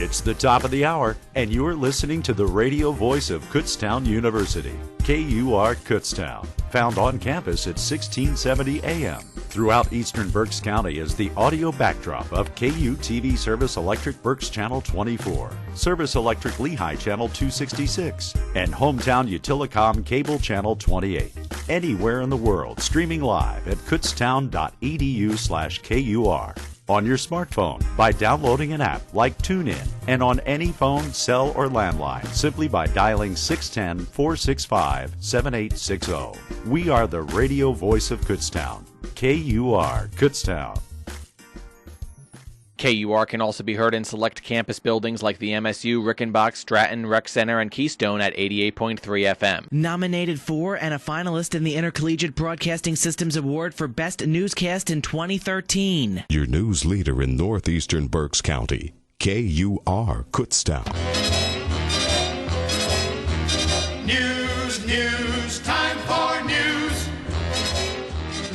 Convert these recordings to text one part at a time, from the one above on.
It's the top of the hour, and you're listening to the radio voice of Kutztown University, KUR Kutztown, found on campus at 1670 AM. Throughout eastern Berks County is the audio backdrop of KU TV Service Electric Berks Channel 24, Service Electric Lehigh Channel 266, and Hometown Utilicom Cable Channel 28. Anywhere in the world, streaming live at kutztown.edu/KUR. On your smartphone by downloading an app like TuneIn, and on any phone, cell, or landline simply by dialing 610-465-7860. We are the radio voice of Kutztown. KUR Kutztown. KUR can also be heard in select campus buildings like the MSU, Rickenbach, Stratton, Rec Center, and Keystone at 88.3 FM. Nominated for and a finalist in the Intercollegiate Broadcasting Systems Award for Best Newscast in 2013. Your news leader in northeastern Berks County, KUR Kutztown. News, time for news.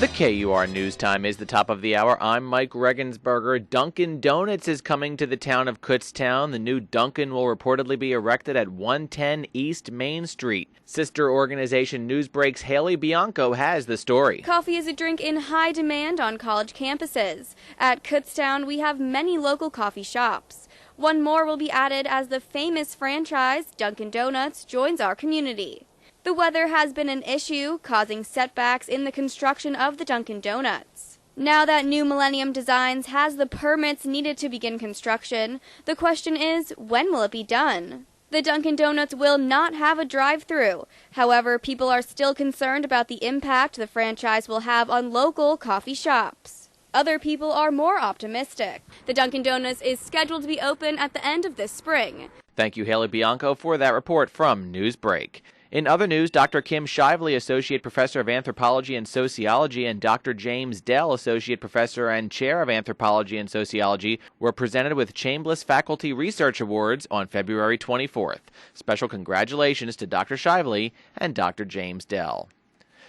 The KUR News Time is the top of the hour. I'm Mike Regensberger. Dunkin' Donuts is coming to the town of Kutztown. The new Dunkin' will reportedly be erected at 110 East Main Street. Sister organization Newsbreak's Haley Bianco has the story. Coffee is a drink in high demand on college campuses. At Kutztown, we have many local coffee shops. One more will be added as the famous franchise, Dunkin' Donuts, joins our community. The weather has been an issue, causing setbacks in the construction of the Dunkin' Donuts. Now that New Millennium Designs has the permits needed to begin construction, the question is, when will it be done? The Dunkin' Donuts will not have a drive-thru. However, people are still concerned about the impact the franchise will have on local coffee shops. Other people are more optimistic. The Dunkin' Donuts is scheduled to be open at the end of this spring. Thank you, Haley Bianco, for that report from Newsbreak. In other news, Dr. Kim Shively, Associate Professor of Anthropology and Sociology, and Dr. James Dell, Associate Professor and Chair of Anthropology and Sociology, were presented with Chambliss Faculty Research Awards on February 24th. Special congratulations to Dr. Shively and Dr. James Dell.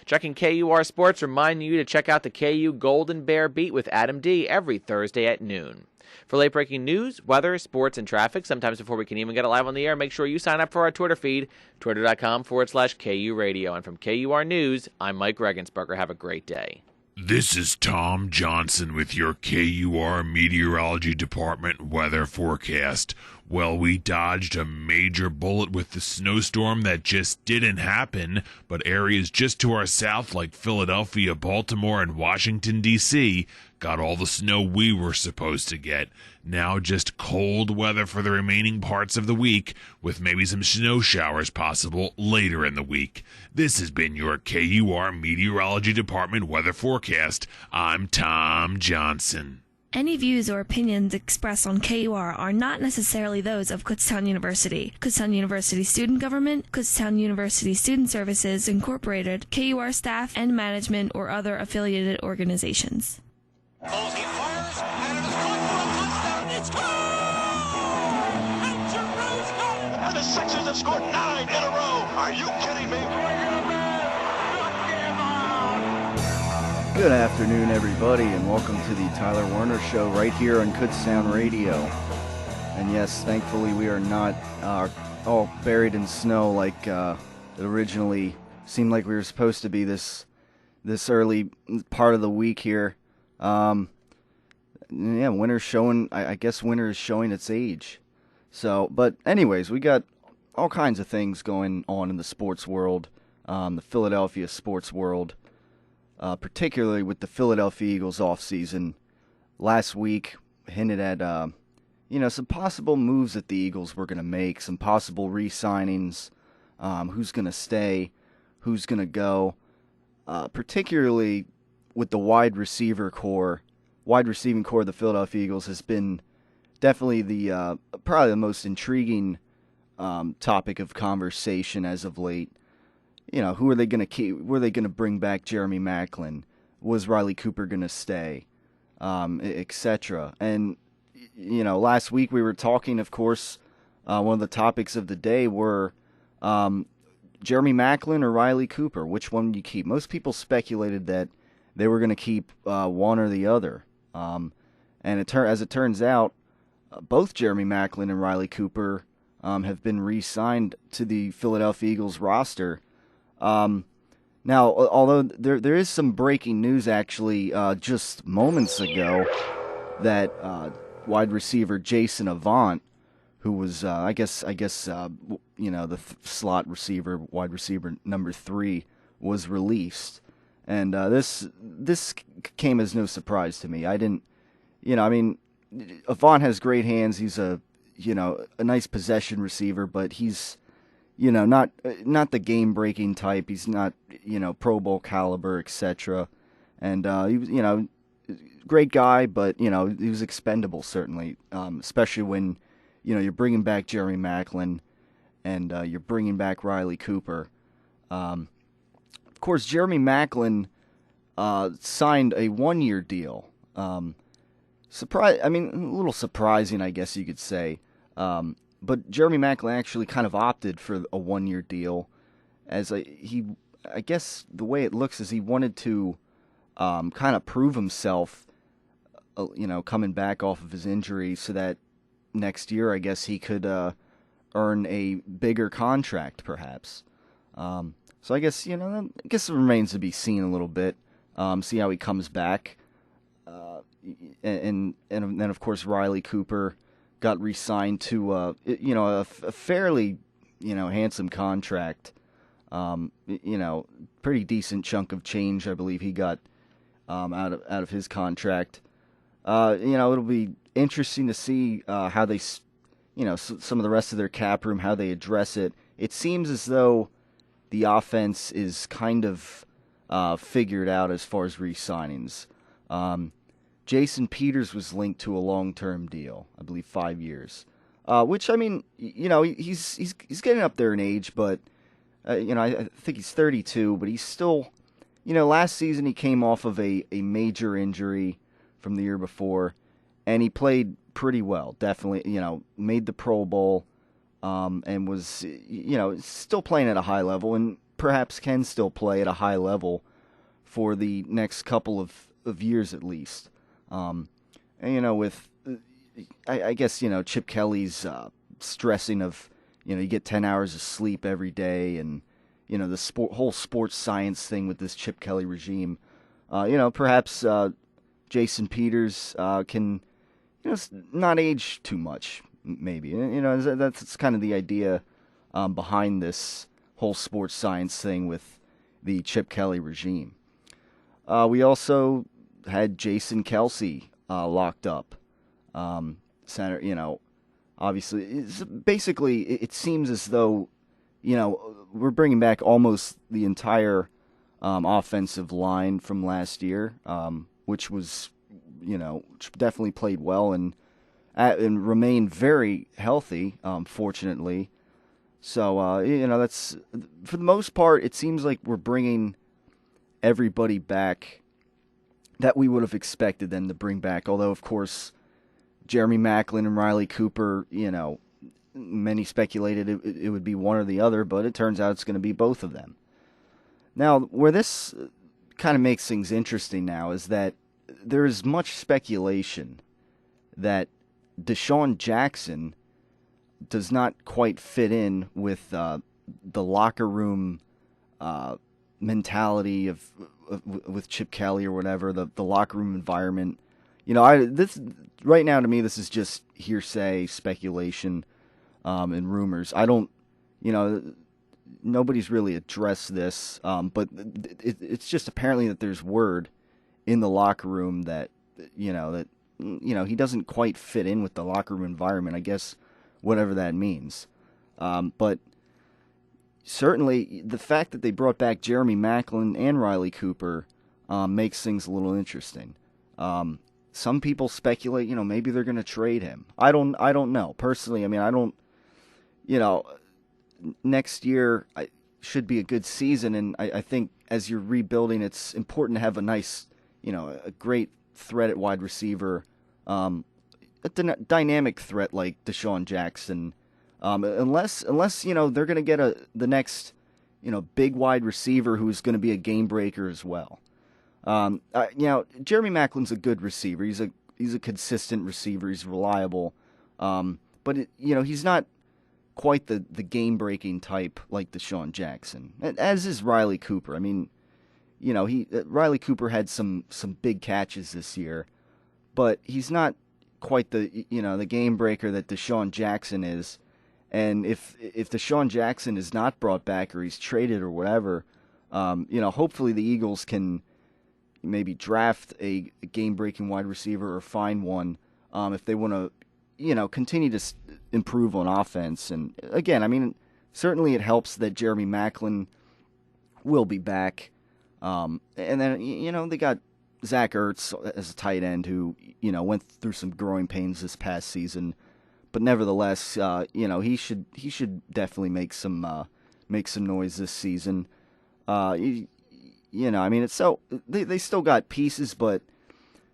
Checking KUR Sports, reminding you to check out the KU Golden Bear Beat with Adam D. every Thursday at noon. For late-breaking news, weather, sports, and traffic, sometimes before we can even get it live on the air, make sure you sign up for our Twitter feed, twitter.com/KU Radio. And from KUR News, I'm Mike Regensberger. Have a great day. This is Tom Johnson with your KUR Meteorology Department weather forecast. Well, we dodged a major bullet with the snowstorm that just didn't happen, but areas just to our south like Philadelphia, Baltimore, and Washington, D.C. got all the snow we were supposed to get. Now just cold weather for the remaining parts of the week, with maybe some snow showers possible later in the week. This has been your KUR Meteorology Department weather forecast. I'm Tom Johnson. Any views or opinions expressed on KUR are not necessarily those of Kutztown University, Kutztown University Student Government, Kutztown University Student Services Incorporated, KUR staff and management, or other affiliated organizations. He fires, and it is good for a touchdown. It's good! And Giroux's got it! And the Sixers have scored 9 in a row. Are you kidding me? Good afternoon, everybody, and welcome to the Tyler Werner Show right here on Kutztown Radio. And yes, thankfully we are not all buried in snow like it originally seemed like we were supposed to be this early part of the week here. Winter's showing. I guess winter is showing its age. So, but anyways, we got all kinds of things going on in the sports world, the Philadelphia sports world. Particularly with the Philadelphia Eagles offseason. Last week, hinted at, some possible moves that the Eagles were going to make, some possible re-signings, who's going to stay, who's going to go, particularly with the wide receiving core of the Philadelphia Eagles has been definitely the probably the most intriguing topic of conversation as of late. You know, who are they going to keep? Were they going to bring back Jeremy Maclin? Was Riley Cooper going to stay? Etc. And, last week we were talking, of course, one of the topics of the day were Jeremy Maclin or Riley Cooper. Which one do you keep? Most people speculated that they were going to keep one or the other. And as it turns out, both Jeremy Maclin and Riley Cooper have been re-signed to the Philadelphia Eagles roster. Now, although there is some breaking news actually just moments ago that wide receiver Jason Avant, who was the slot receiver, wide receiver number 3, was released, and this came as no surprise to me. I didn't, Avant has great hands. He's a nice possession receiver, but he's not the game breaking type. He's not Pro Bowl caliber, etc. And he was great guy, but he was expendable certainly, especially when you're bringing back Jeremy Maclin and you're bringing back Riley Cooper. Of course, Jeremy Maclin signed a 1-year deal. A little surprising, I guess you could say. But Jeremy Maclin actually kind of opted for a 1-year deal, I guess the way it looks is he wanted to kind of prove himself, coming back off of his injury, so that next year, I guess, he could earn a bigger contract, perhaps. So I guess it remains to be seen a little bit. See how he comes back, and then of course Riley Cooper got re-signed to a fairly handsome contract. Pretty decent chunk of change, I believe he got out of his contract. It'll be interesting to see how they, some of the rest of their cap room, how they address it. It seems as though the offense is kind of figured out as far as re-signings. Jason Peters was linked to a long-term deal, I believe 5 years, which he's getting up there in age, but I think he's 32, but he's still, last season he came off of a major injury from the year before, and he played pretty well, definitely, made the Pro Bowl, and was, still playing at a high level, and perhaps can still play at a high level for the next couple of years at least. And with, I guess, Chip Kelly's stressing of, you get 10 hours of sleep every day, and, the whole sports science thing with this Chip Kelly regime, perhaps Jason Peters can, not age too much, maybe. That's kind of the idea behind this whole sports science thing with the Chip Kelly regime. We also had Jason Kelsey locked up. Center, obviously, basically, it seems as though, we're bringing back almost the entire offensive line from last year, which was, definitely played well and remained very healthy, fortunately. So, that's, for the most part, it seems like we're bringing everybody back that we would have expected them to bring back. Although, of course, Jeremy Maclin and Riley Cooper, many speculated it would be one or the other, but it turns out it's going to be both of them. Now, where this kind of makes things interesting now is that there is much speculation that Deshaun Jackson does not quite fit in with the locker room mentality with Chip Kelly or whatever, the locker room environment. This right now, to me, this is just hearsay, speculation, and rumors. I don't, nobody's really addressed this, but it's just apparently that there's word in the locker room that, he doesn't quite fit in with the locker room environment, I guess, whatever that means. But certainly, the fact that they brought back Jeremy Maclin and Riley Cooper makes things a little interesting. Some people speculate, maybe they're going to trade him. I don't know. Personally, I don't, next year should be a good season, and I think as you're rebuilding, it's important to have a nice, a great threat at wide receiver, a dynamic threat like Deshaun Jackson. Unless they're going to get the next, big wide receiver who's going to be a game breaker as well. Jeremy Maclin's a good receiver. He's a consistent receiver. He's reliable. But he's not quite the game-breaking type like Deshaun Jackson, as is Riley Cooper. I mean, Riley Cooper had some big catches this year, but he's not quite the game breaker that Deshaun Jackson is. And if Deshaun Jackson is not brought back or he's traded or whatever, hopefully the Eagles can maybe draft a game-breaking wide receiver or find one if they want to, continue to improve on offense. And again, I mean, certainly it helps that Jeremy Maclin will be back. And then, they got Zach Ertz as a tight end who, went through some growing pains this past season. But nevertheless, he should definitely make some noise this season. I mean, it's so they still got pieces, but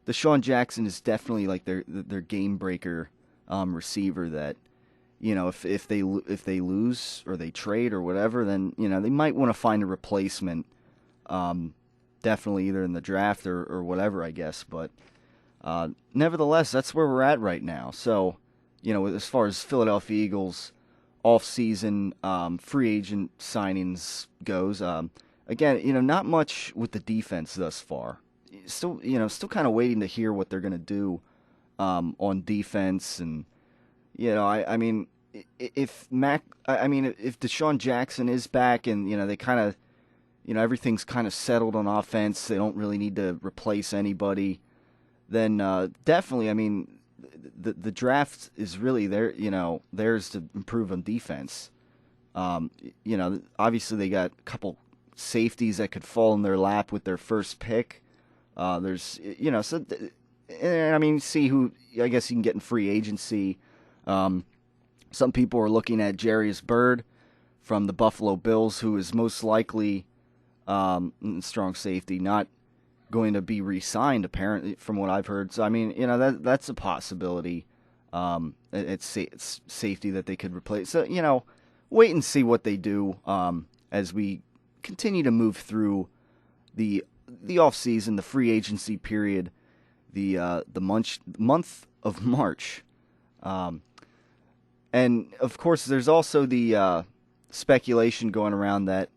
Deshaun Jackson is definitely like their game breaker receiver. That if they lose or they trade or whatever, then they might want to find a replacement. Definitely either in the draft or whatever, I guess. But nevertheless, that's where we're at right now. So. As far as Philadelphia Eagles off-season free agent signings goes, again, not much with the defense thus far. Still kind of waiting to hear what they're going to do on defense, and I mean, if Deshaun Jackson is back and they kind of, everything's kind of settled on offense, they don't really need to replace anybody, then definitely, I mean. The draft is really there, theirs to improve on defense. Obviously they got a couple safeties that could fall in their lap with their first pick. There's, I mean, see who I guess you can get in free agency. Some people are looking at Jarius Byrd from the Buffalo Bills, who is most likely strong safety, not going to be re-signed, apparently, from what I've heard. So I mean, that's a possibility. It's safety that they could replace. So wait and see what they do as we continue to move through the off season, the free agency period, the month of March, and of course there's also the speculation going around that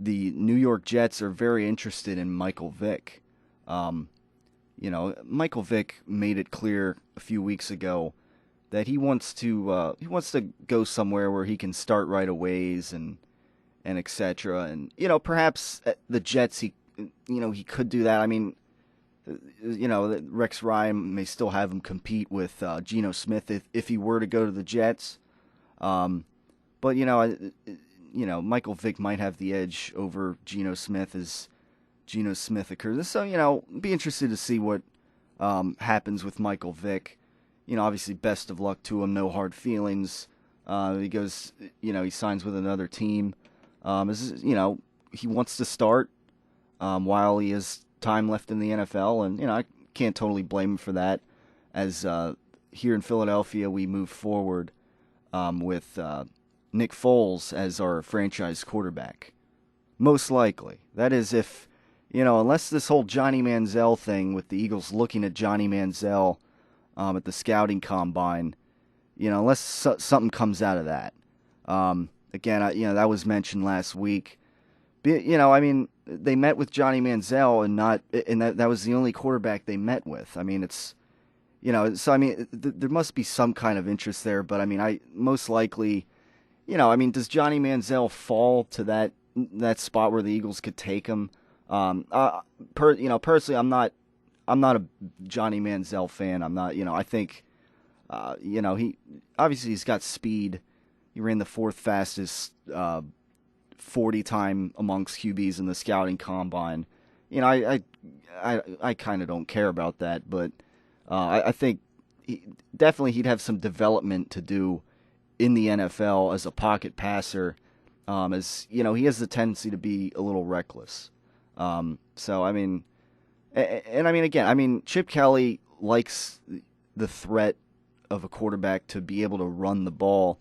the New York Jets are very interested in Michael Vick. Michael Vick made it clear a few weeks ago that he wants to go somewhere where he can start right away and etc. And perhaps the Jets he could do that. I mean, Rex Ryan may still have him compete with Geno Smith if he were to go to the Jets. But Michael Vick might have the edge over Geno Smith as Geno Smith occurs. So, be interested to see what happens with Michael Vick. Obviously, best of luck to him. No hard feelings. He goes, he signs with another team. He wants to start while he has time left in the NFL. And, I can't totally blame him for that. As here in Philadelphia, we move forward with Nick Foles as our franchise quarterback. Most likely. That is if, unless this whole Johnny Manziel thing with the Eagles looking at Johnny Manziel at the scouting combine, unless something comes out of that. Again, that was mentioned last week. I mean, they met with Johnny Manziel and that was the only quarterback they met with. I mean, it's, so I mean, there must be some kind of interest there, but I mean, most likely, does Johnny Manziel fall to that spot where the Eagles could take him? Personally, I'm not a Johnny Manziel fan. I'm not, I think, he's got speed. He ran the fourth fastest 40 time amongst QBs in the scouting combine. I kind of don't care about that, but I think definitely he'd have some development to do in the NFL as a pocket passer, as he has the tendency to be a little reckless. So I mean, again, Chip Kelly likes the threat of a quarterback to be able to run the ball.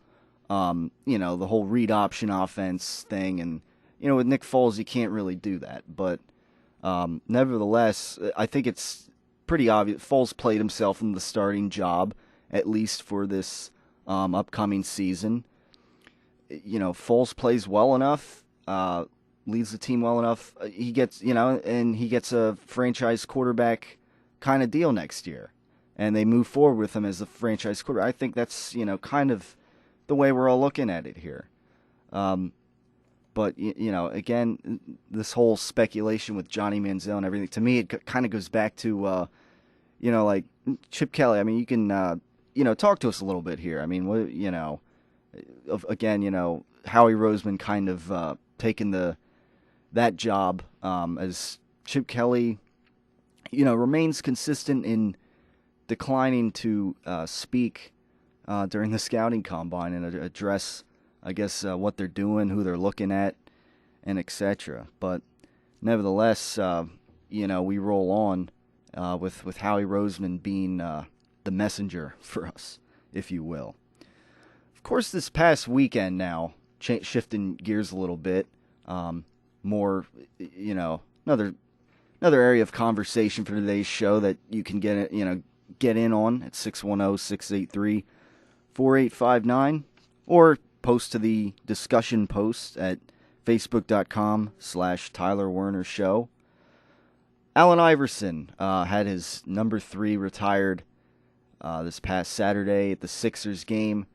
The whole read option offense thing, and with Nick Foles, you can't really do that. But nevertheless, I think it's pretty obvious Foles played himself in the starting job, at least for this upcoming season. Foles plays well enough, leads the team well enough. He gets, and he gets a franchise quarterback kind of deal next year, and they move forward with him as the franchise quarterback. I think that's, kind of the way we're all looking at it here. But, again, this whole speculation with Johnny Manziel and everything, to me, it kind of goes back to, like Chip Kelly. I mean, you can, talk to us a little bit here. I mean, again, Howie Roseman kind of taking that job as Chip Kelly, remains consistent in declining to speak during the scouting combine and address, I guess, what they're doing, who they're looking at, and etc. But nevertheless, we roll on with Howie Roseman being the messenger for us, if you will. Of course, this past weekend now, shifting gears a little bit, more, another area of conversation for today's show that you can get in on at 610-683-4859, or post to the discussion post at facebook.com/Tyler Werner Show. Allen Iverson had his number 3 retired this past Saturday at the Sixers game.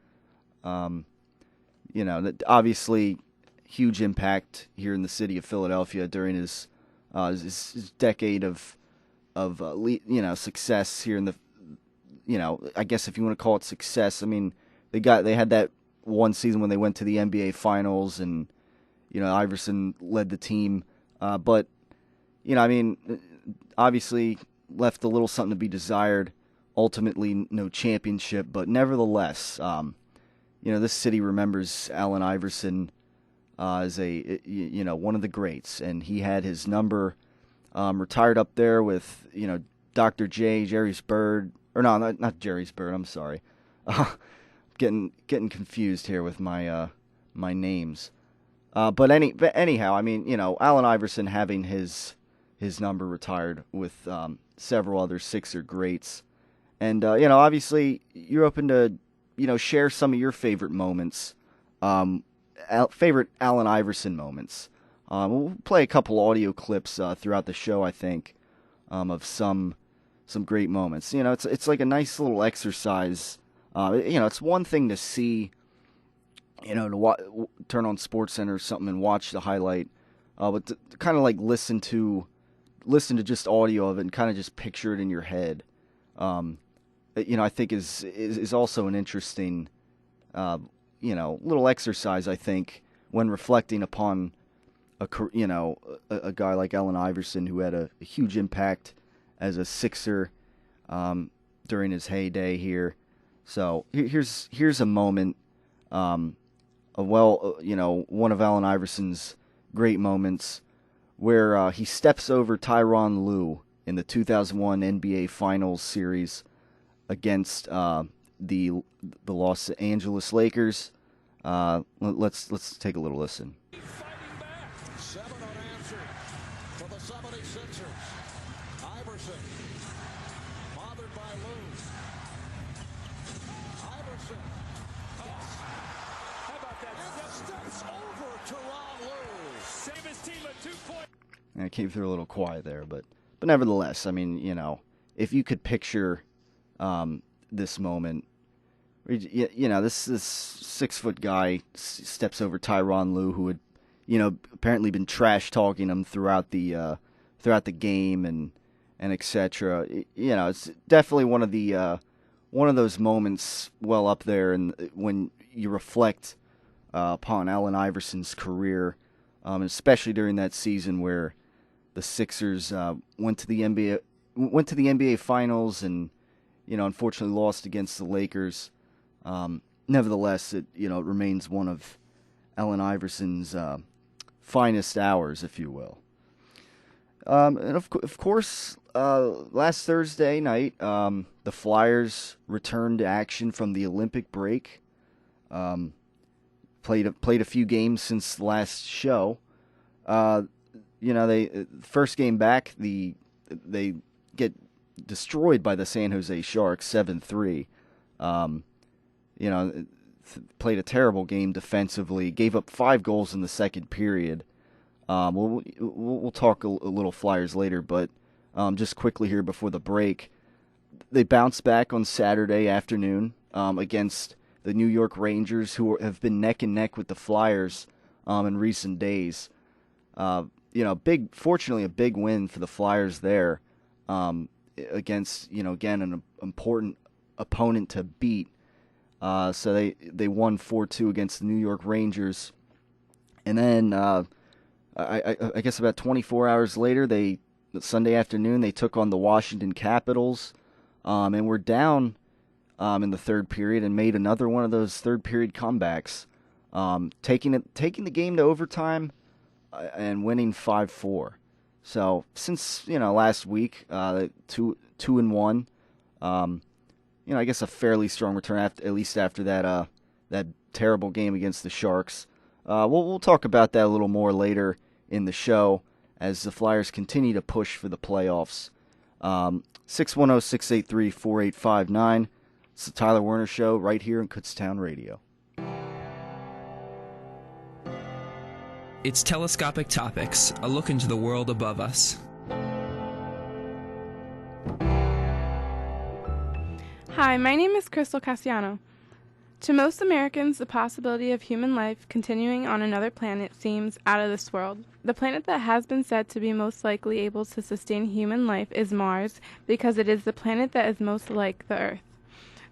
Obviously huge impact here in the city of Philadelphia during his decade of success here in the, I guess if you want to call it success. I mean, they had that one season when they went to the NBA Finals, and Iverson led the team. But obviously left a little something to be desired. Ultimately, no championship, but nevertheless, this city remembers Allen Iverson as one of the greats, and he had his number retired up there with Dr. J, Jerry's Bird, or no, not Jerry's Bird. I'm sorry, getting confused here with my names. But anyhow, Allen Iverson having his number retired with several other Sixer greats, and obviously you're open to share some of your favorite moments, favorite Allen Iverson moments. We'll play a couple audio clips throughout the show, I think, of some great moments. It's like a nice little exercise. It's one thing to see, to turn on SportsCenter or something and watch the highlight, but to kind of like listen to just audio of it and kind of just picture it in your head. I think is also an interesting, little exercise, I think, when reflecting upon a guy like Allen Iverson, who had a huge impact as a Sixer during his heyday here. So here's a moment, one of Allen Iverson's great moments, where he steps over Tyronn Lue in the 2001 NBA Finals series against the Los Angeles Lakers. Let's take a little listen. Fighting back. 7 unanswered for the 76ers. Iverson, bothered by Lue. Iverson. How about that? Steps over Tyronn Lue. Save his team a 2-point. I came through a little quiet there, but nevertheless, if you could picture this moment, this 6-foot guy steps over Tyronn Lue, who had, apparently been trash talking him throughout the game and etc. It's definitely one of those moments well up there, and when you reflect upon Allen Iverson's career, especially during that season where the Sixers went to the NBA Finals and unfortunately lost against the Lakers. Nevertheless, it remains one of Allen Iverson's finest hours, if you will. And of course, last Thursday night, the Flyers returned to action from the Olympic break. Played a few games since the last show. They first game back, they get destroyed by the San Jose Sharks 7-3. You know, played a terrible game defensively. Gave up 5 goals in the second period. We'll talk a little Flyers later, but just quickly here before the break, they bounced back on Saturday afternoon against the New York Rangers, who have been neck and neck with the Flyers in recent days. Fortunately, a big win for the Flyers there against, again, an important opponent to beat. So they won 4-2 against the New York Rangers. And then I guess about 24 hours later, Sunday afternoon, they took on the Washington Capitals and were down in the third period and made another one of those third period comebacks, taking the game to overtime and winning 5-4. So since last week, 2-1, I guess a fairly strong return at least after that terrible game against the Sharks. We'll talk about that a little more later in the show as the Flyers continue to push for the playoffs. 610-683-4859. It's the Tyler Werner Show right here in Kutztown Radio. It's Telescopic Topics, a look into the world above us. Hi, my name is Crystal Cassiano. To most Americans, the possibility of human life continuing on another planet seems out of this world. The planet that has been said to be most likely able to sustain human life is Mars, because it is the planet that is most like the Earth.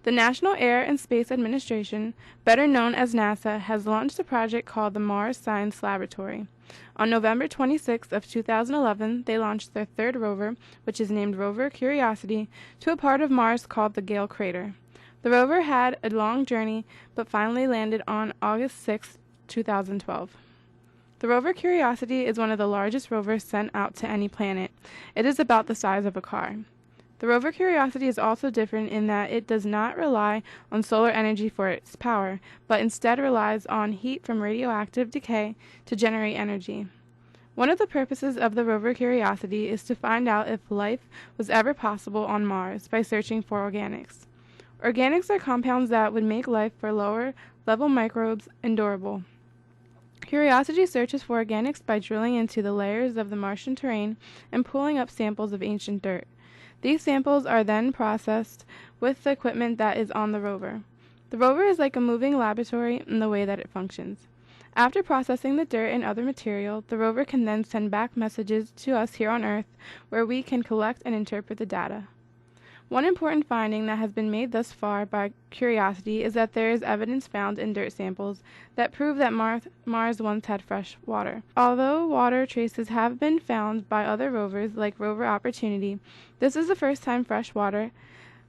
The National Air and Space Administration, better known as NASA, has launched a project called the Mars Science Laboratory. On November 26th of 2011, they launched their third rover, which is named Rover Curiosity, to a part of Mars called the Gale Crater. The rover had a long journey, but finally landed on August 6, 2012. The Rover Curiosity is one of the largest rovers sent out to any planet. It is about the size of a car. The Rover Curiosity is also different in that it does not rely on solar energy for its power, but instead relies on heat from radioactive decay to generate energy. One of the purposes of the Rover Curiosity is to find out if life was ever possible on Mars by searching for organics. Organics are compounds that would make life for lower-level microbes endurable. Curiosity searches for organics by drilling into the layers of the Martian terrain and pulling up samples of ancient dirt. These samples are then processed with the equipment that is on the rover. The rover is like a moving laboratory in the way that it functions. After processing the dirt and other material, the rover can then send back messages to us here on Earth, where we can collect and interpret the data. One important finding that has been made thus far by Curiosity is that there is evidence found in dirt samples that prove that Mars once had fresh water. Although water traces have been found by other rovers, like Rover Opportunity, this is the first time fresh water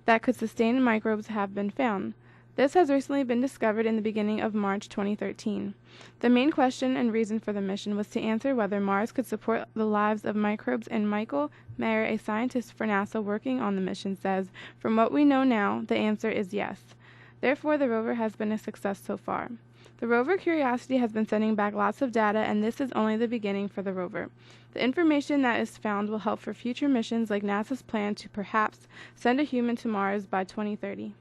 that could sustain microbes have been found. This has recently been discovered in the beginning of March 2013. The main question and reason for the mission was to answer whether Mars could support the lives of microbes, and Michael Mayer, a scientist for NASA working on the mission, says, "From what we know now, the answer is yes." Therefore, the rover has been a success so far. The rover Curiosity has been sending back lots of data, and this is only the beginning for the rover. The information that is found will help for future missions like NASA's plan to perhaps send a human to Mars by 2030.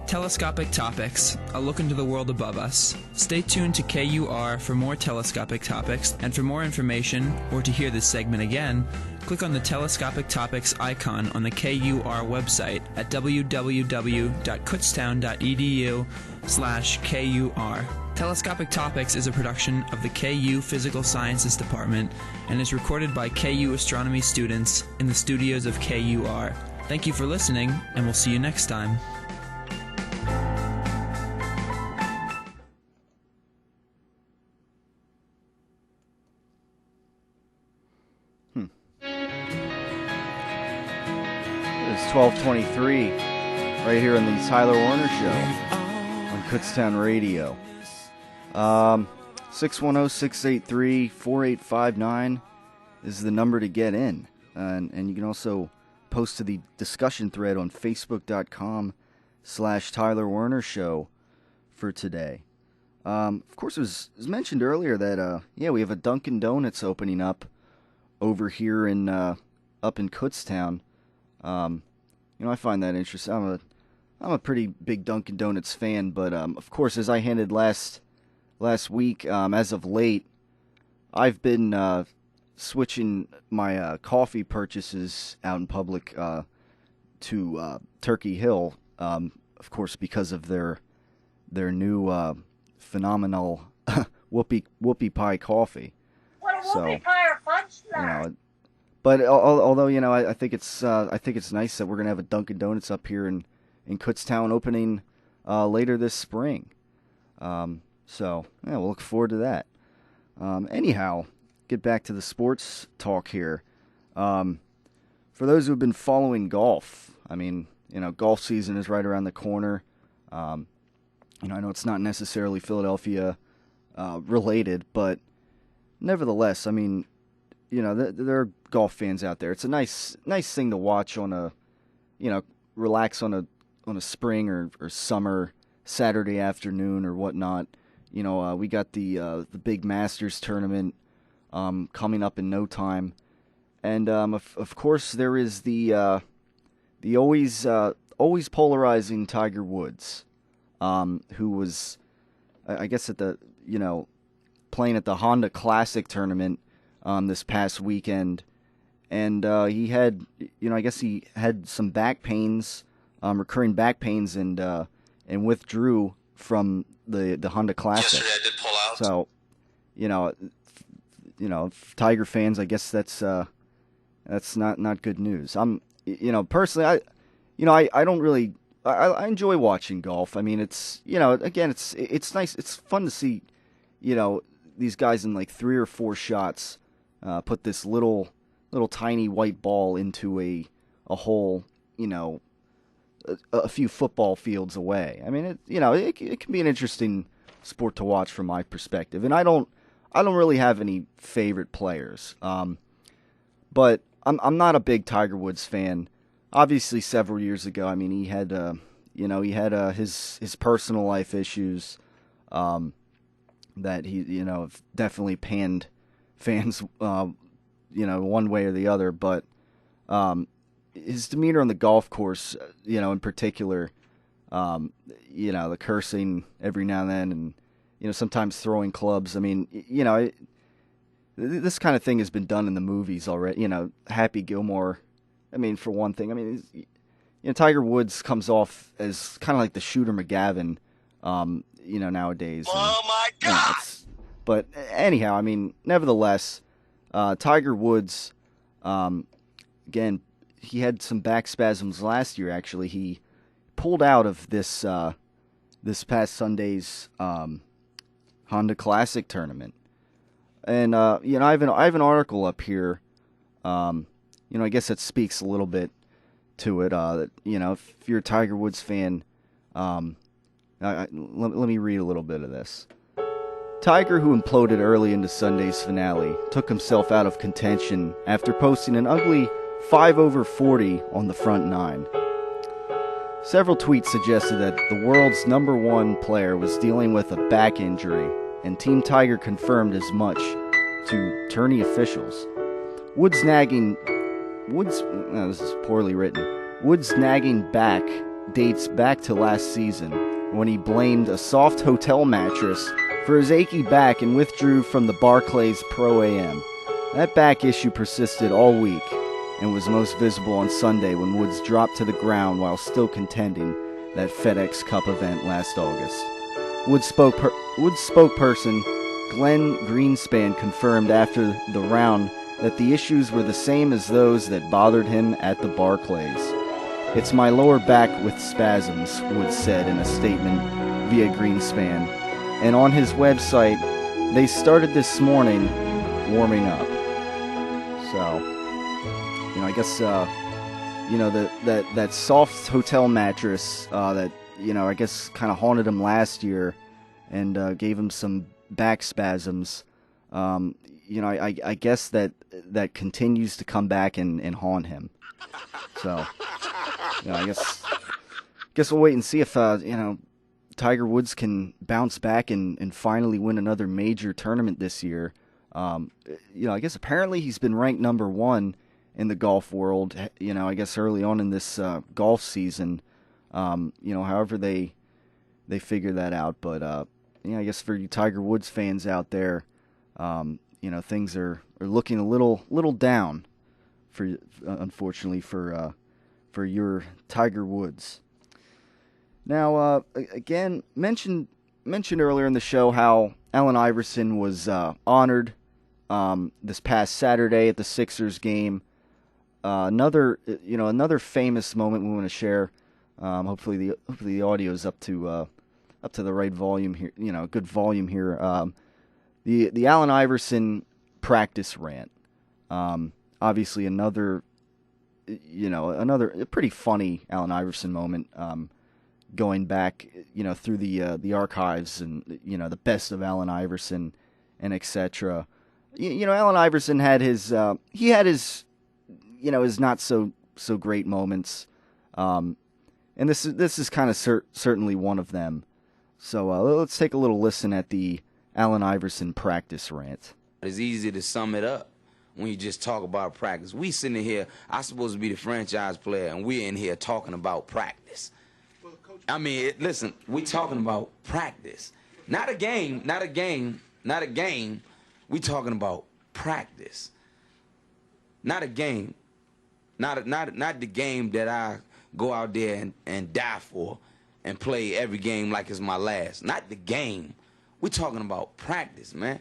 Telescopic Topics, a look into the world above us. Stay tuned to KUR for more telescopic topics, and for more information, or to hear this segment again, click on the Telescopic Topics icon on the KUR website at www.kutztown.edu/KUR. Telescopic Topics is a production of the KU Physical Sciences Department and is recorded by KU astronomy students in the studios of KUR. Thank you for listening, and we'll see you next time. It's 12:23 right here on the Tyler Werner Show on Kutztown Radio. 610-683-4859 is the number to get in. And you can also post to the discussion thread on Facebook.com/Tyler Werner Show for today. Of course, it was mentioned earlier that, we have a Dunkin' Donuts opening up over here up in Kutztown. I find that interesting. I'm a pretty big Dunkin' Donuts fan, but of course, as I hinted last week, as of late, I've been switching my coffee purchases out in public to Turkey Hill, of course, because of their new phenomenal whoopie pie coffee. What a whoopie pie or fudge nut? But although I think it's nice that we're gonna have a Dunkin' Donuts up here in Kutztown opening later this spring. So we'll look forward to that. Anyhow, get back to the sports talk here. For those who have been following golf, I mean, golf season is right around the corner. I know it's not necessarily Philadelphia related, but nevertheless, I mean, there are golf fans out there. It's a nice thing to watch on a, relax on a spring or summer Saturday afternoon or whatnot. We got the big Masters tournament coming up in no time, and of course there is the always polarizing Tiger Woods, who was, I guess, at the playing at the Honda Classic tournament this past weekend, and he had I guess he had some back pains, recurring back pains, and withdrew from the Honda Classic. Yesterday I did pull out. So Tiger fans, I guess that's not good news. Personally, I don't really. I enjoy watching golf. I mean, it's again, it's nice. It's fun to see, these guys in like 3 or 4 shots put this little tiny white ball into a hole, a few football fields away. I mean, it can be an interesting sport to watch from my perspective. And I don't really have any favorite players. But I'm not a big Tiger Woods fan. Obviously, several years ago, I mean, he had his personal life issues that he definitely panned fans one way or the other. But his demeanor on the golf course, in particular, the cursing every now and then, and sometimes throwing clubs. I mean, this kind of thing has been done in the movies already. Happy Gilmore. I mean, for one thing, I mean, Tiger Woods comes off as kind of like the Shooter McGavin, nowadays. Oh my God! But anyhow, I mean, nevertheless, Tiger Woods, again, he had some back spasms last year. Actually, he pulled out of this past Sunday's Honda Classic tournament, and I have an article up here. I guess that speaks a little bit to it. That if you're a Tiger Woods fan, let me read a little bit of this. Tiger, who imploded early into Sunday's finale, took himself out of contention after posting an ugly 5 over 40 on the front nine. Several tweets suggested that the world's number 1 player was dealing with a back injury, and Team Tiger confirmed as much to tourney officials. Woods' nagging back dates back to last season, when he blamed a soft hotel mattress for his achy back and withdrew from the Barclays Pro Am. That back issue persisted all week and was most visible on Sunday when Woods dropped to the ground while still contending that FedEx Cup event last August. Woods spokesperson Glenn Greenspan confirmed after the round that the issues were the same as those that bothered him at the Barclays. "It's my lower back with spasms," Woods said in a statement via Greenspan. And on his website, they started this morning warming up. So, I guess, that soft hotel mattress that, I guess kind of haunted him last year and gave him some back spasms. I guess that continues to come back and haunt him. So, I guess we'll wait and see if Tiger Woods can bounce back and finally win another major tournament this year. I guess apparently he's been ranked number 1 in the golf world. I guess early on in this golf season, however they figure that out. But I guess for you Tiger Woods fans out there, things are looking a little down for unfortunately for your Tiger Woods. Now, again, mentioned earlier in the show how Allen Iverson was honored this past Saturday at the Sixers game. Another famous moment we want to share. Hopefully the audio is up to the right volume here. Good volume here. The Allen Iverson practice rant. Obviously another pretty funny Allen Iverson moment. Going back, through the archives and the best of Allen Iverson and etc. Allen Iverson had his his not so great moments, and this is kind of certainly one of them. So let's take a little listen at the Allen Iverson practice rant. It's easy to sum it up when you just talk about practice. We sitting here, I'm supposed to be the franchise player, and we're in here talking about practice. I mean, listen, we talking about practice. Not a game. We talking about practice. Not a game. Not the game that I go out there and die for and play every game like it's my last. Not the game. We talking about practice, man.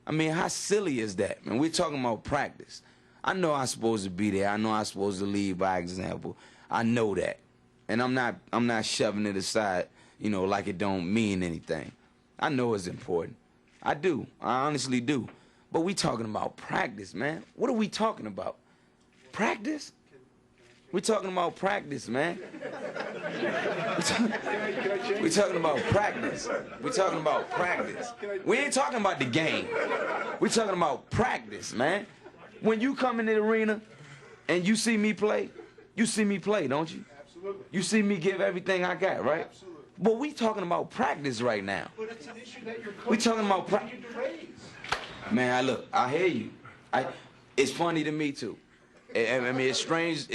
I mean, how silly is that, man? We're talking about practice. I know I'm supposed to be there. I know I'm supposed to lead by example. I know that. And I'm not shoving it aside, like it don't mean anything. I know it's important. I do. I honestly do. But we talking about practice, man. What are we talking about? Practice? We talking about practice, man. We talking about practice. We talking about practice. We ain't talking about the game. We talking about practice, man. When you come in the arena and you see me play, don't you? You see me give everything I got, right? Absolutely. But we talking about practice right now. But it's an issue that your coach we talking about practice. Man, I hear you. It's funny to me too. I mean, it's strange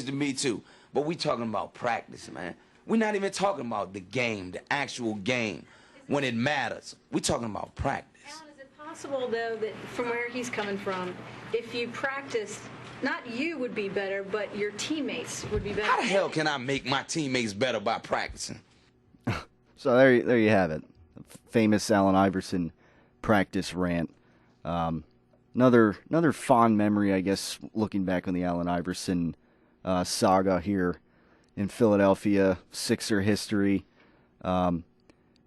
to me too. But we talking about practice, man. We're not even talking about the game, the actual game, when it matters. We talking about practice. Alan, is it possible though that from where he's coming from, if you practice, not you would be better, but your teammates would be better? How the hell can I make my teammates better by practicing? So there you have it. Famous Allen Iverson practice rant. Another fond memory, I guess, looking back on the Allen Iverson saga here in Philadelphia, Sixer history. And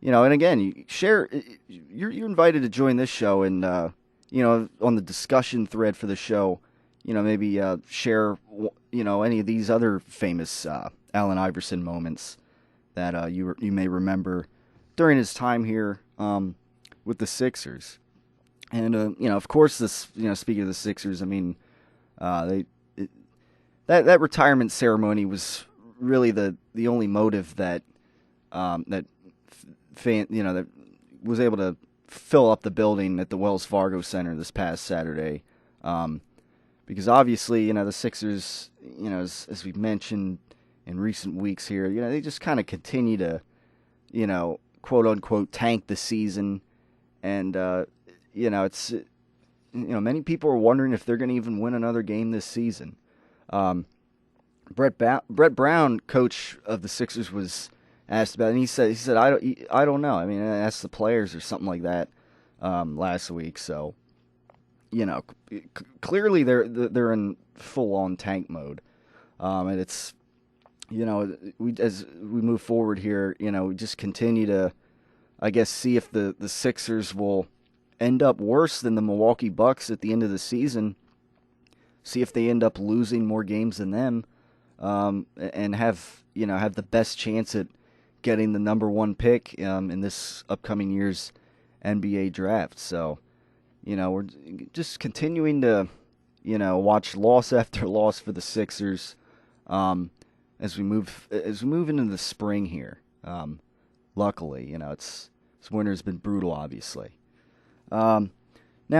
again, you're invited to join this show and, on the discussion thread for the show, maybe share, any of these other famous Allen Iverson moments that you may remember during his time here with the Sixers. And of course, speaking of the Sixers, I mean, that retirement ceremony was really the only motive that that was able to fill up the building at the Wells Fargo Center this past Saturday. Because obviously, the Sixers, as we've mentioned in recent weeks here, they just kind of continue to, quote unquote, tank the season. And, it's, many people are wondering if they're going to even win another game this season. Brett Brown, coach of the Sixers, was asked about it, and he said, I don't know. I mean, I asked the players or something like that last week. So, clearly they're in full on tank mode, and it's, as we move forward here, we just continue to, I guess, see if the Sixers will end up worse than the Milwaukee Bucks at the end of the season. See if they end up losing more games than them, and have the best chance at getting the number one pick in this upcoming year's NBA draft. So, we're just continuing to, watch loss after loss for the Sixers as we move into the spring here. Luckily, this winter's been brutal, obviously. Now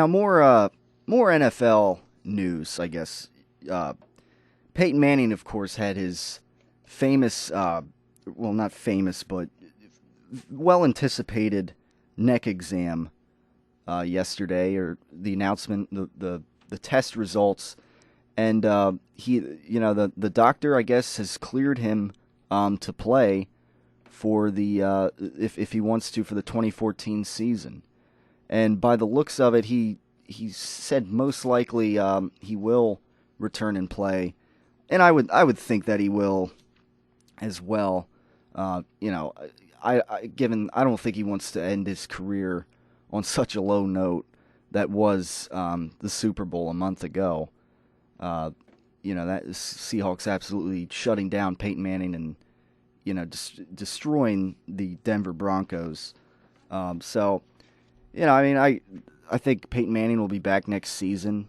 more NFL news, I guess Peyton Manning, of course, had his famous, well, not famous, but well-anticipated neck exam yesterday, or the announcement, the test results, and the doctor, I guess, has cleared him to play for the if he wants to, for the 2014 season. And by the looks of it, he said most likely he will return and play, and I would think that he will as well. I don't think he wants to end his career on such a low note that was the Super Bowl a month ago. That Seahawks absolutely shutting down Peyton Manning and destroying the Denver Broncos. I think Peyton Manning will be back next season.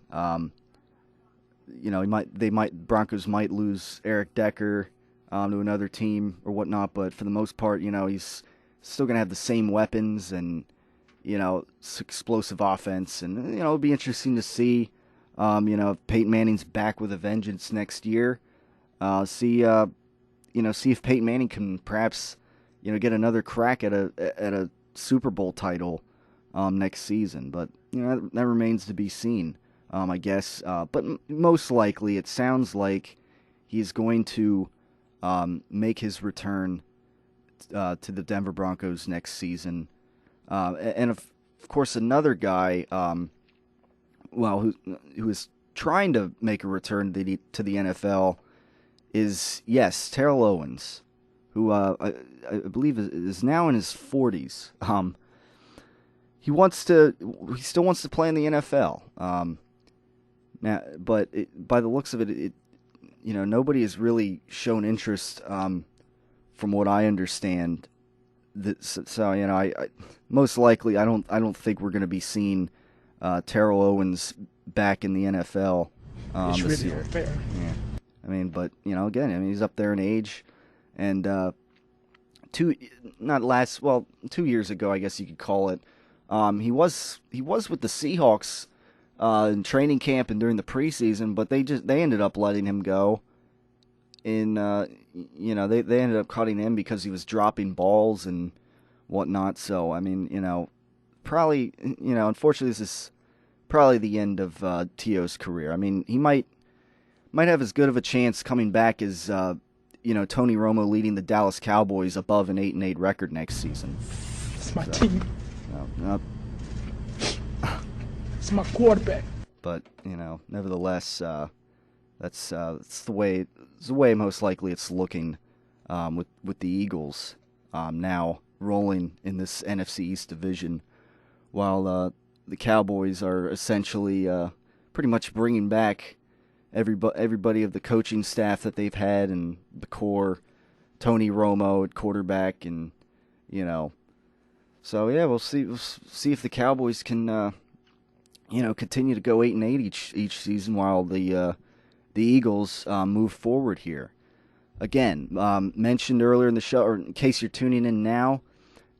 Broncos might lose Eric Decker to another team or whatnot, but for the most part, he's still going to have the same weapons and, explosive offense. And, it'll be interesting to see, if Peyton Manning's back with a vengeance next year. See if Peyton Manning can perhaps, get another crack at a Super Bowl title next season. But, that remains to be seen, I guess. But most likely, it sounds like he's going to make his return to the Denver Broncos next season. And of course, another guy, who is trying to make a return to the NFL is, yes, Terrell Owens, who I believe is now in his 40s. He still wants to play in the NFL. But by the looks of it, nobody has really shown interest, from what I understand. I most likely I don't think we're going to be seeing Terrell Owens back in the NFL this year. Unfair. Yeah. But he's up there in age, and 2 years ago, I guess you could call it. He was with the Seahawks in training camp and during the preseason, but they ended up letting him go. They ended up cutting him because he was dropping balls and whatnot. So probably unfortunately this is probably the end of T.O.'s career. He might have as good of a chance coming back as Tony Romo leading the Dallas Cowboys above an 8-8 record next season. It's my team. It's my quarterback. But nevertheless, that's the way most likely it's looking with the Eagles now rolling in this NFC East division, while the Cowboys are essentially pretty much bringing back everybody of the coaching staff that they've had and the core, Tony Romo at quarterback, and so yeah, we'll see if the Cowboys can continue to go 8-8 each season while the Eagles move forward here. Again, mentioned earlier in the show, or in case you're tuning in now,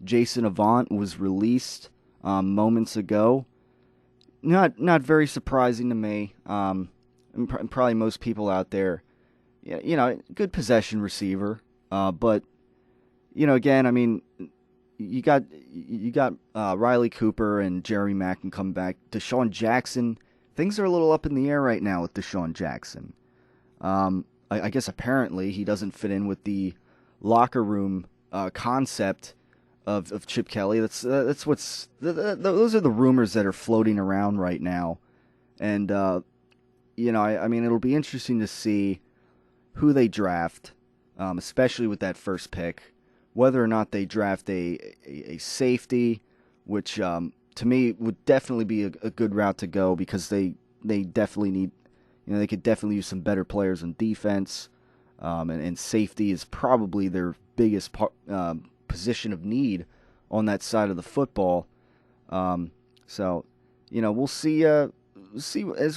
Jason Avant was released moments ago. Not very surprising to me, and probably most people out there. Good possession receiver, but again, you got Riley Cooper and Jeremy Maclin come back. Deshaun Jackson, things are a little up in the air right now with Deshaun Jackson. I guess apparently he doesn't fit in with the locker room concept of Chip Kelly. Those are the rumors that are floating around right now, and it'll be interesting to see who they draft, especially with that first pick, whether or not they draft a safety, which to me would definitely be a good route to go, because they definitely need, they could definitely use some better players on defense, and safety is probably their biggest position of need on that side of the football. So we'll see as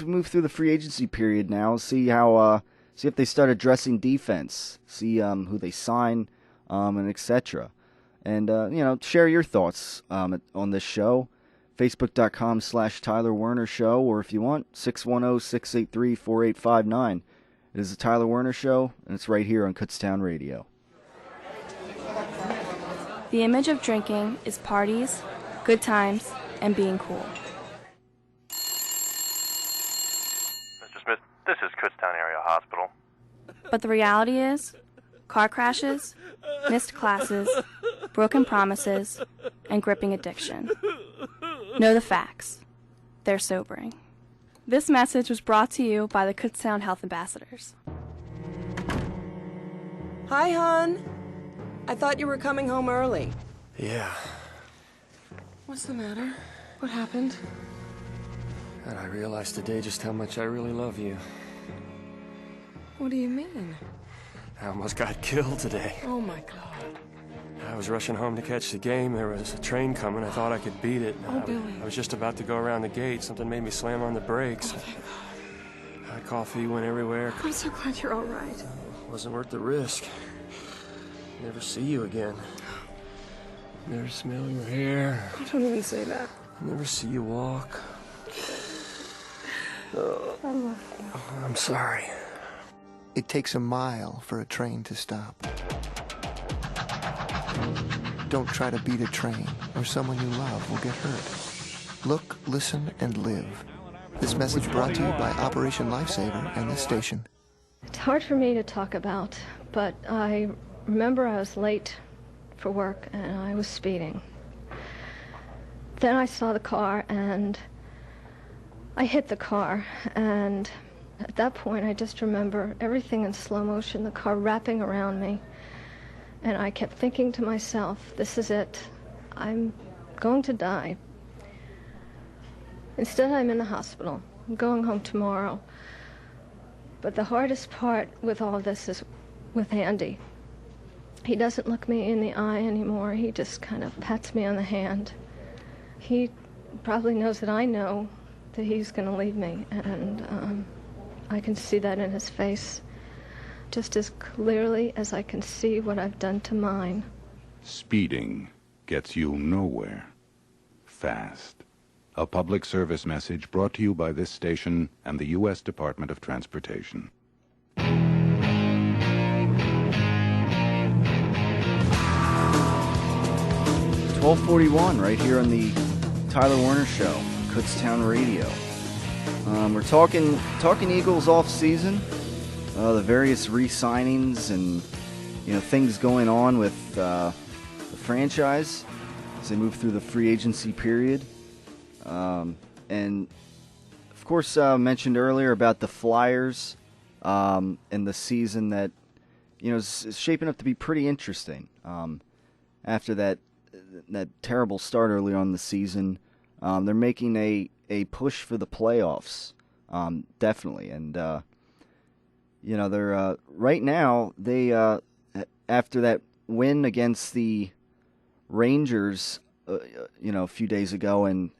we move through the free agency period now. See if they start addressing defense. See who they sign, and etc. And share your thoughts on this show. Facebook.com/Tyler Werner Show, or if you want, 610-683-4859. It is the Tyler Werner Show, and it's right here on Kutztown Radio. The image of drinking is parties, good times, and being cool. Mr. Smith, this is Kutztown Area Hospital. But the reality is, car crashes, missed classes, broken promises, and gripping addiction. Know the facts. They're sobering. This message was brought to you by the Kutztown Health Ambassadors. Hi, hon. I thought you were coming home early. Yeah. What's the matter? What happened? And I realized today just how much I really love you. What do you mean? I almost got killed today. Oh, my God. I was rushing home to catch the game. There was a train coming. I thought I could beat it. Oh, Billy. I was just about to go around the gate. Something made me slam on the brakes. Oh, thank God. Coffee went everywhere. I'm so glad you're all right. Wasn't worth the risk. Never see you again. Never smell your hair. I don't even say that. Never see you walk. I love you. I'm sorry. It takes a mile for a train to stop. Don't try to beat a train, or someone you love will get hurt. Look, listen, and live. This message brought to you by Operation Lifesaver and this station. It's hard for me to talk about, but I remember I was late for work and I was speeding. Then I saw the car and I hit the car, and at that point I just remember everything in slow motion, the car wrapping around me. And I kept thinking to myself, this is it. I'm going to die. Instead, I'm in the hospital. I'm going home tomorrow. But the hardest part with all this is with Andy. He doesn't look me in the eye anymore. He just kind of pats me on the hand. He probably knows that I know that he's going to leave me, and I can see that in his face just as clearly as I can see what I've done to mine. Speeding gets you nowhere fast. A public service message brought to you by this station and the U.S. Department of Transportation. 1241 right here on the Tyler Werner Show, Kutztown Radio. We're talking Eagles off season, the various re-signings and things going on with the franchise as they move through the free agency period, and of course mentioned earlier about the Flyers and the season that is shaping up to be pretty interesting. After that terrible start early on in the season, they're making a push for the playoffs, definitely. And they're right now, they after that win against the Rangers, a few days ago, and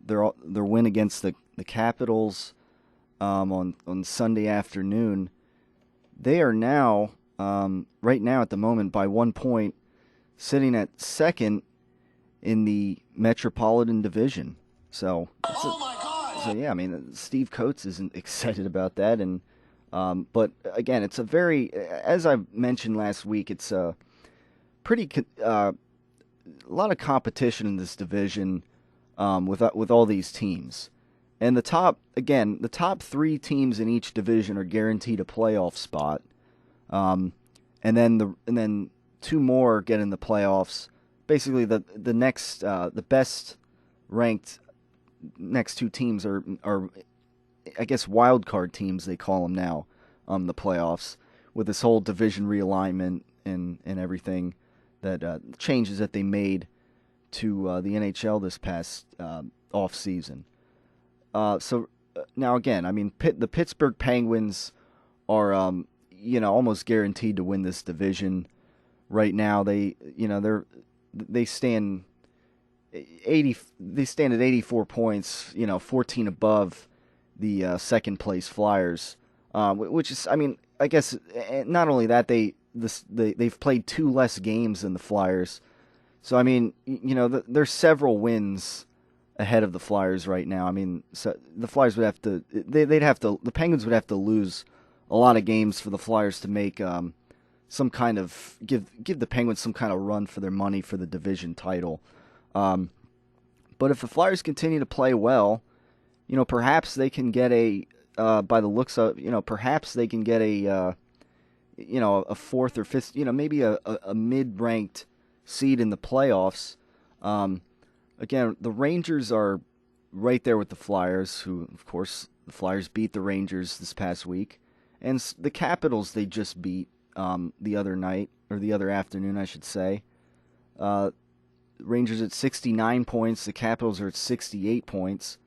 their win against the Capitals on Sunday afternoon, they are now right now at the moment by 1 point, sitting at second in the Metropolitan Division. So yeah, I mean, Steve Coates isn't excited about that, and but again, it's a very, as I mentioned last week, it's a pretty a lot of competition in this division with all these teams, and the top three teams in each division are guaranteed a playoff spot, and then two more get in the playoffs. Basically, the next the best ranked next two teams are I guess wild card teams, they call them now, the playoffs, with this whole division realignment and everything that changes that they made to the NHL this past off season. So now again, I mean, the Pittsburgh Penguins are almost guaranteed to win this division right now. They stand at 84 points, 14 above the second place Flyers, which is, I mean, I guess not only that, they've played 2 less games than the Flyers, so I mean, there's several wins ahead of the Flyers right now. I mean, so the Flyers would have to, the Penguins would have to lose a lot of games for the Flyers to make some kind of, give the Penguins some kind of run for their money for the division title. But if the Flyers continue to play well, perhaps they can get by the looks of, perhaps they can get a fourth or fifth, maybe a mid-ranked seed in the playoffs. Again, the Rangers are right there with the Flyers, who, of course, the Flyers beat the Rangers this past week. And the Capitals they just beat the other night, or the other afternoon, I should say. Rangers at 69 points, the Capitals are at 68 points.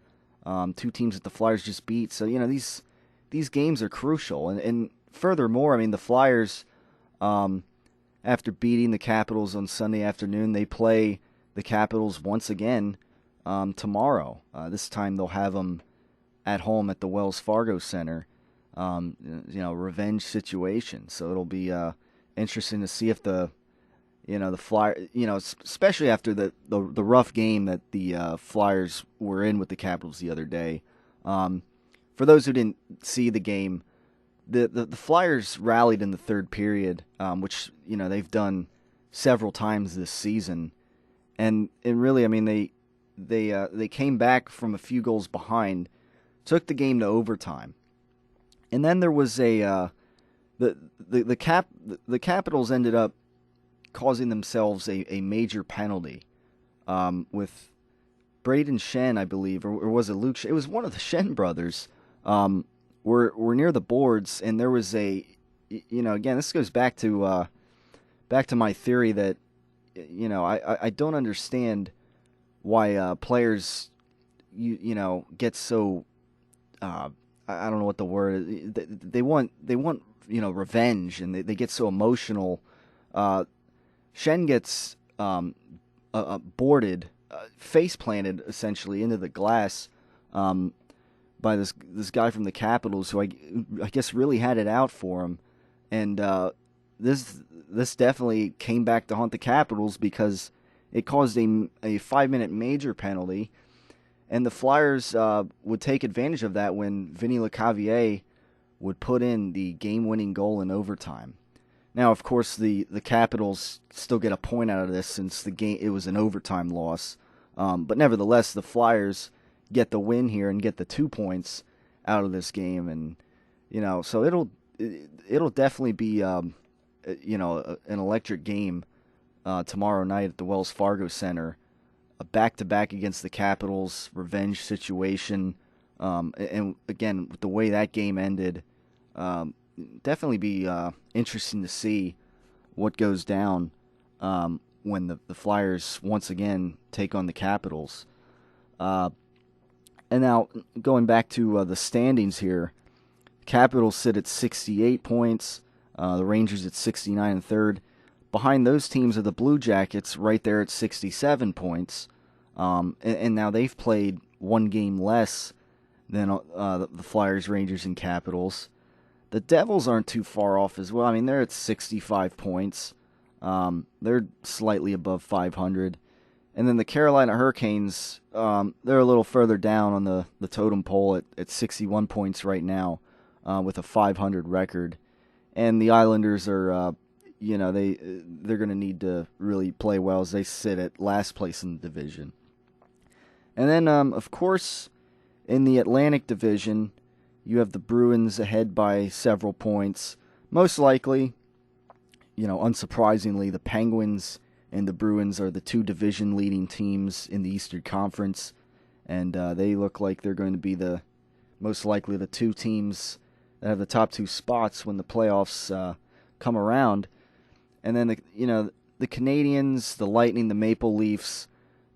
Two teams that the Flyers just beat. So, these games are crucial. And furthermore, I mean, the Flyers, after beating the Capitals on Sunday afternoon, they play the Capitals once again tomorrow. This time they'll have them at home at the Wells Fargo Center. Revenge situation. So it'll be interesting to see if the Flyers, especially after the rough game that the Flyers were in with the Capitals the other day. For those who didn't see the game, the Flyers rallied in the third period, which they've done several times this season, and really, I mean, they came back from a few goals behind, took the game to overtime, and then there was the Capitals ended up causing themselves a major penalty with Braden Shen, I believe, or was it Luke? It was one of the Shen brothers. Were near the boards, and there was again, this goes back to my theory that I don't understand why players get so I don't know what the word is. They want revenge, and they get so emotional. Shen gets boarded, face planted essentially into the glass by this guy from the Capitals, who I guess really had it out for him, and this definitely came back to haunt the Capitals because it caused a 5-minute major penalty, and the Flyers would take advantage of that when Vinny Lecavalier would put in the game-winning goal in overtime. Now, of course, the Capitals still get a point out of this since it was an overtime loss, but nevertheless, the Flyers get the win here and get the 2 points out of this game, and so it'll definitely be an electric game tomorrow night at the Wells Fargo Center, a back-to-back against the Capitals, revenge situation, and again, with the way that game ended, definitely be interesting to see what goes down when the Flyers once again take on the Capitals. And now, going back to the standings here, Capitals sit at 68 points, the Rangers at 69 and third. Behind those teams are the Blue Jackets right there at 67 points. And now they've played one game less than the Flyers, Rangers, and Capitals. The Devils aren't too far off as well. I mean, they're at 65 points. They're slightly above 500. And then the Carolina Hurricanes, they're a little further down on the totem pole at 61 points right now with a 500 record. And the Islanders are, they're going to need to really play well as they sit at last place in the division. And then, of course, in the Atlantic Division, you have the Bruins ahead by several points. Most likely, unsurprisingly, the Penguins and the Bruins are the two division-leading teams in the Eastern Conference, and they look like they're going to be most likely the two teams that have the top two spots when the playoffs come around. And then the Canadiens, the Lightning, the Maple Leafs,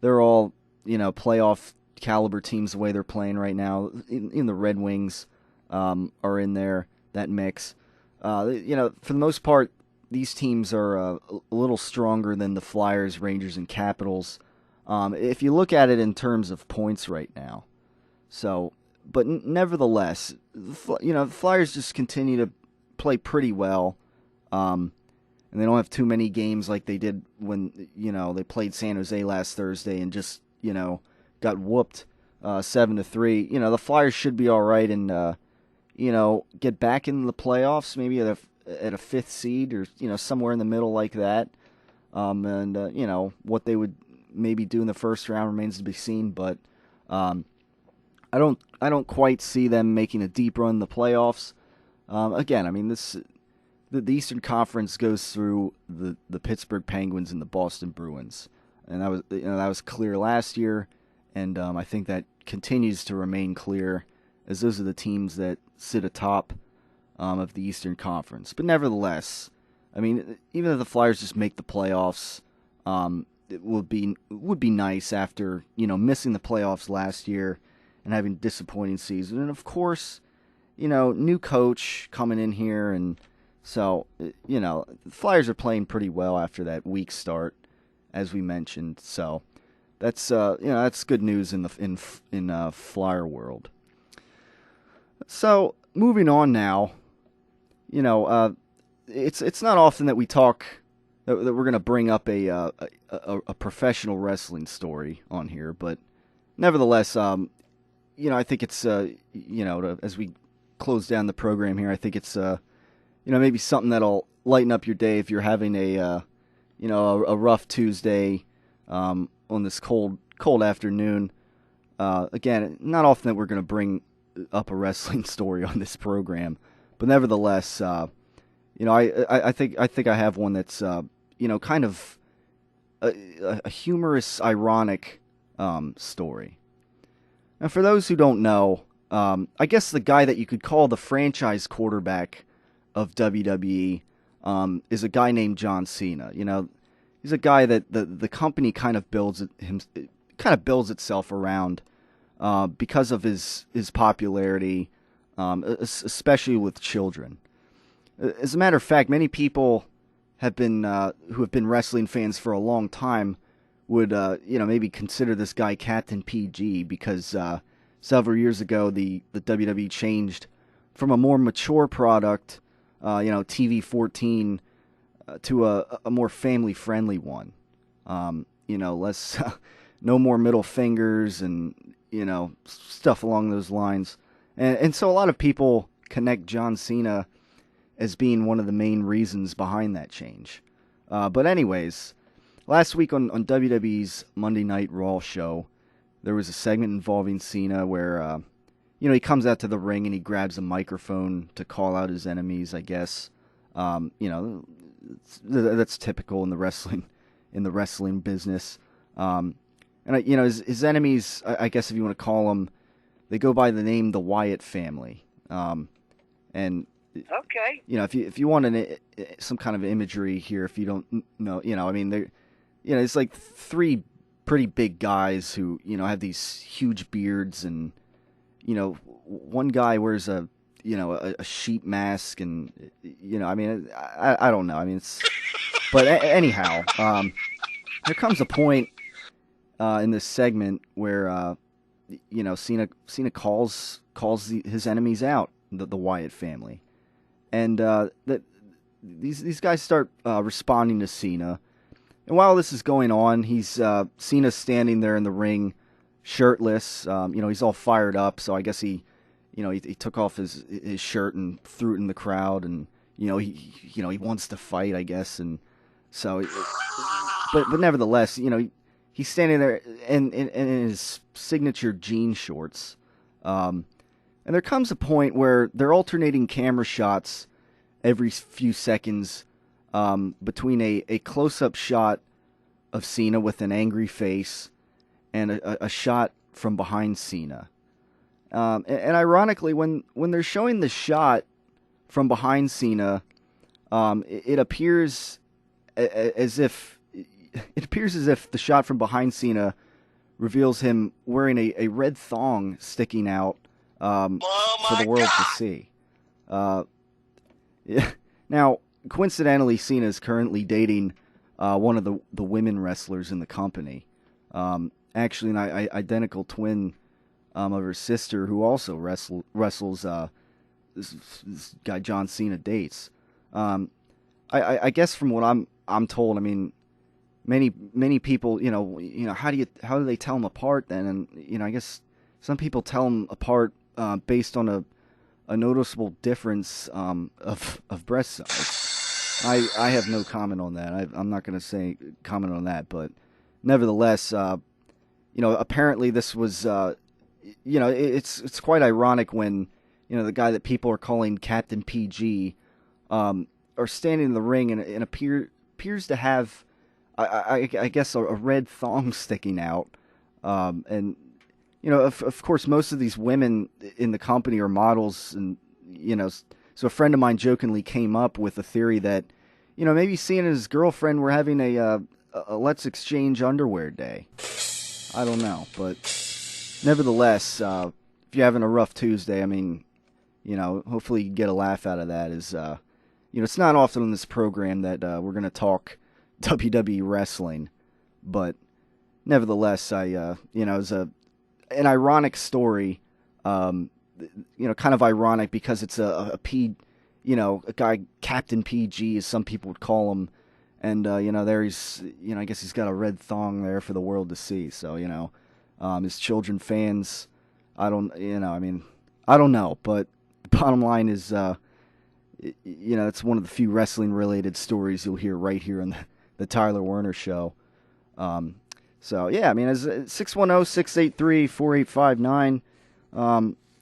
they're all playoff caliber teams the way they're playing right now. In the Red Wings are in there, that mix. For the most part, these teams are a little stronger than the Flyers, Rangers, and Capitals. If you look at it in terms of points right now. So, but nevertheless, the Flyers just continue to play pretty well. And they don't have too many games like they did when, they played San Jose last Thursday and just, got whooped 7-3. You know, the Flyers should be all right and get back in the playoffs, maybe at a 5th seed or somewhere in the middle like that. What they would maybe do in the first round remains to be seen, but I don't quite see them making a deep run in the playoffs. Again, I mean, the Eastern Conference goes through the Pittsburgh Penguins and the Boston Bruins, and that was clear last year, and I think that continues to remain clear, as those are the teams that sit atop of the Eastern Conference. But nevertheless, I mean, even if the Flyers just make the playoffs, it would be nice after missing the playoffs last year and having a disappointing season. And of course, new coach coming in here, and so the Flyers are playing pretty well after that weak start, as we mentioned. So that's that's good news in Flyer world. So moving on now, it's not often that we talk that we're going to bring up a professional wrestling story on here, but nevertheless, I think it's as we close down the program here, I think it's maybe something that'll lighten up your day if you're having a rough Tuesday on this cold afternoon. Again, not often that we're going to bring up a wrestling story on this program, but nevertheless, I think I have one that's kind of a humorous, ironic story. Now, for those who don't know, I guess the guy that you could call the franchise quarterback of WWE is a guy named John Cena. He's a guy that the company kind of builds itself around because of his popularity, especially with children. As a matter of fact, many people who have been wrestling fans for a long time would maybe consider this guy Captain PG, because several years ago the WWE changed from a more mature product, TV 14, to a more family friendly one. Less no more middle fingers and stuff along those lines. And so a lot of people connect John Cena as being one of the main reasons behind that change. But anyways, last week on WWE's Monday Night Raw show, there was a segment involving Cena where, he comes out to the ring and he grabs a microphone to call out his enemies, I guess. That's typical in the wrestling business. His enemies, I guess if you want to call them, they go by the name the Wyatt family. And okay, if you want some kind of imagery here, if you don't know, it's like 3 pretty big guys who have these huge beards, and one guy wears a sheep mask, and I don't know. But anyhow, there comes a point in this segment where Cena calls his enemies out, the Wyatt family, and these guys start responding to Cena. And while this is going on, Cena's standing there in the ring, shirtless. He's all fired up, so I guess he took off his shirt and threw it in the crowd, and he wants to fight, I guess, and so. But nevertheless, he's standing there in his signature jean shorts. And there comes a point where they're alternating camera shots every few seconds between a close-up shot of Cena with an angry face and a shot from behind Cena. And ironically, when they're showing the shot from behind Cena, it appears as if the shot from behind Cena reveals him wearing a red thong sticking out for the world to see. Now, coincidentally, Cena is currently dating one of the women wrestlers in the company. Actually, an identical twin of her sister, who also wrestles this guy John Cena dates. I guess from what I'm told, many people, how do they tell them apart then? And I guess some people tell them apart based on a noticeable difference of breast size. I have no comment on that. I'm not going to comment on that, but nevertheless, apparently this was, it's quite ironic when, the guy that people are calling Captain PG, are standing in the ring and appears to have, I guess, a red thong sticking out, and of course most of these women in the company are models, and so a friend of mine jokingly came up with a theory that maybe seeing his girlfriend were having a let's exchange underwear day. I don't know, but nevertheless, if you're having a rough Tuesday, I mean, hopefully you get a laugh out of that. It's not often on this program that we're going to talk WWE wrestling, but nevertheless, it's an ironic story, kind of ironic because it's a guy, Captain PG, as some people would call him, and, there he's, I guess he's got a red thong there for the world to see, so, his children fans, I don't know, but the bottom line is, it's one of the few wrestling-related stories you'll hear right here on the Tyler Werner Show. So, yeah, I mean, it's 610-683-4859.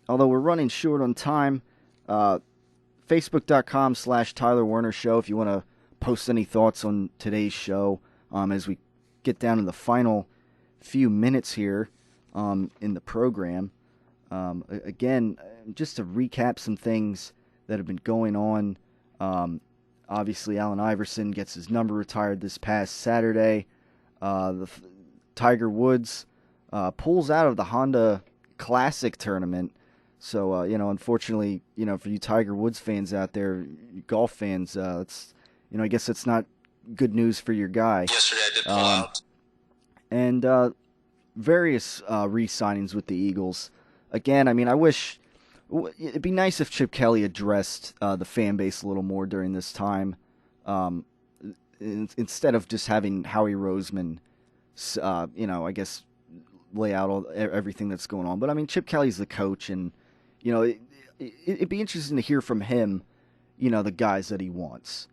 Although we're running short on time, Facebook.com/Tyler Werner Show if you want to post any thoughts on today's show as we get down to the final few minutes here in the program. Again, just to recap some things that have been going on. Obviously, Allen Iverson gets his number retired this past Saturday. Tiger Woods pulls out of the Honda Classic tournament. So, unfortunately, for you Tiger Woods fans out there, golf fans, it's, I guess it's not good news for your guy. Yesterday I did pull out. And various re-signings with the Eagles. Again, I mean, I wish it'd be nice if Chip Kelly addressed the fan base a little more during this time, instead of just having Howie Roseman, I guess, lay out everything that's going on. But I mean, Chip Kelly's the coach, and it'd be interesting to hear from him, the guys that he wants,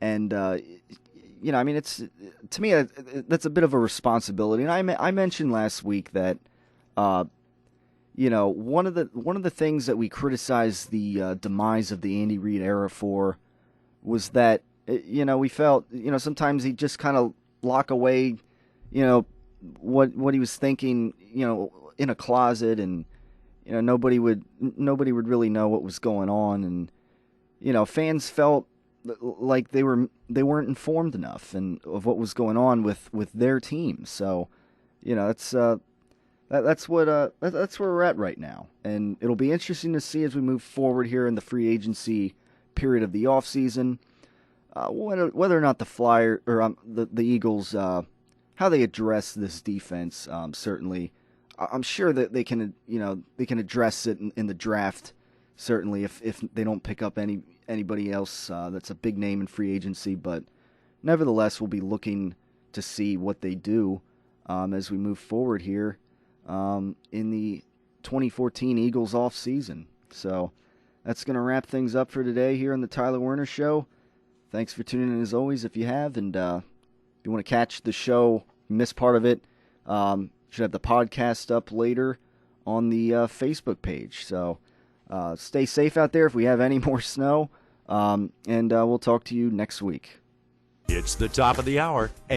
and I mean, it's, to me, that's a bit of a responsibility. And I mentioned last week that, one of the things that we criticized the demise of the Andy Reid era for was that, we felt, sometimes he'd just kind of lock away, what he was thinking, in a closet, and, nobody would really know what was going on, and, fans felt like they weren't informed enough of what was going on with their team. So, that's where we're at right now, and it'll be interesting to see as we move forward here in the free agency period of the off season, whether or not the Flyer or the Eagles, how they address this defense. Certainly, I'm sure that they can address it in the draft. Certainly, if they don't pick up anybody else that's a big name in free agency, but nevertheless, we'll be looking to see what they do as we move forward here in the 2014 Eagles off season. So that's going to wrap things up for today here on the Tyler Werner Show. Thanks for tuning in as always. If you have, and if you want to catch the show, miss part of it, should have the podcast up later on the Facebook page. So stay safe out there if we have any more snow, and we'll talk to you next week. It's the top of the hour.